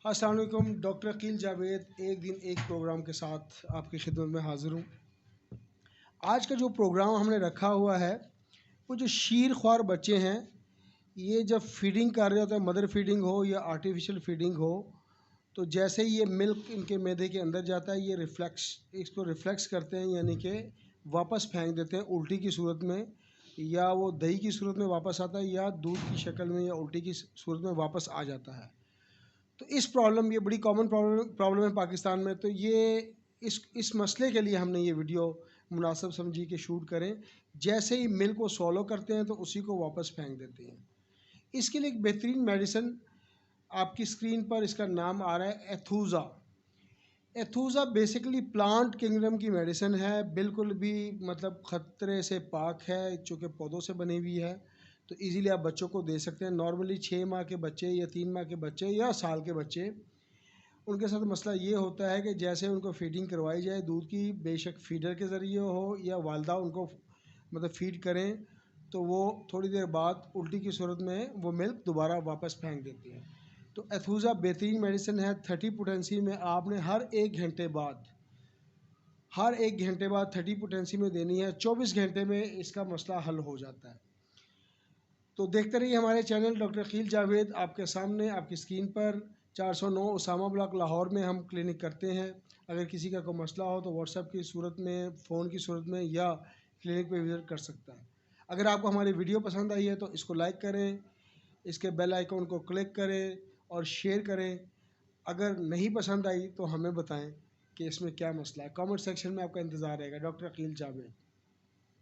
अस्सलाम वालेकुम। डॉक्टर अकील जावेद एक दिन एक प्रोग्राम के साथ आपकी खिदमत में हाज़िर हूँ। आज का जो प्रोग्राम हमने रखा हुआ है वो जो शीर ख्वार बच्चे हैं, ये जब फीडिंग कर रहे होते हैं, मदर फीडिंग हो या आर्टिफिशियल फीडिंग हो, तो जैसे ही ये मिल्क इनके मैदे के अंदर जाता है ये इसको रिफ्लेक्स करते हैं, यानी कि वापस फेंक देते हैं उल्टी की सूरत में, या वो दही की सूरत में वापस आता है या दूध की शक्ल में या उल्टी की सूरत में वापस आ जाता है। तो ये बड़ी कॉमन प्रॉब्लम है पाकिस्तान में। तो ये इस मसले के लिए हमने ये वीडियो मुनासिब समझी कि शूट करें। जैसे ही मिल्क को सॉलो करते हैं तो उसी को वापस फेंक देते हैं। इसके लिए एक बेहतरीन मेडिसिन आपकी स्क्रीन पर इसका नाम आ रहा है एथूज़ा। एथूज़ा बेसिकली प्लांट किंगडम की मेडिसिन है, बिल्कुल भी मतलब ख़तरे से पाक है, चूँकि पौधों से बनी हुई है। तो इजीली आप बच्चों को दे सकते हैं। नॉर्मली 6 माह के बच्चे या 3 माह के बच्चे या साल के बच्चे, उनके साथ मसला ये होता है कि जैसे उनको फीडिंग करवाई जाए दूध की, बेशक फीडर के ज़रिए हो या वालदा उनको मतलब फ़ीड करें, तो वो थोड़ी देर बाद उल्टी की सूरत में वो मिल्क दोबारा वापस फेंक देती हैं। तो एथूज़ा बेहतरीन मेडिसिन है। 30 पोटेंसी में आपने हर एक घंटे बाद 30 पोटेंसी में देनी है। 24 घंटे में इसका मसला हल हो जाता है। तो देखते रहिए हमारे चैनल डॉक्टर अकील जावेद। आपके सामने आपकी स्क्रीन पर 409 उसामा ब्लॉक लाहौर में हम क्लिनिक करते हैं। अगर किसी का कोई मसला हो तो व्हाट्सएप की सूरत में, फ़ोन की सूरत में या क्लिनिक पे विज़िट कर सकता है। अगर आपको हमारी वीडियो पसंद आई है तो इसको लाइक करें, इसके बेल आइकन को क्लिक करें और शेयर करें। अगर नहीं पसंद आई तो हमें बताएं कि इसमें क्या मसला है। कमेंट सेक्शन में आपका इंतज़ार रहेगा। डॉक्टर अकील जावेद।